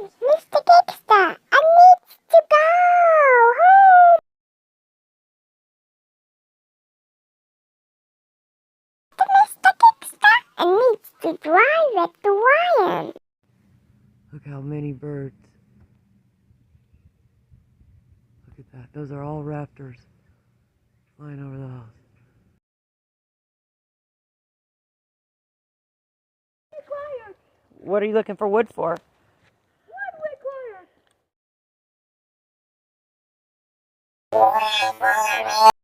Mr. Gangster, I need to go home. Mr. Gangster, I need to drive at the wire. Look how many birds. Look at that. Those are all raptors flying over the house. What are you looking for wood for?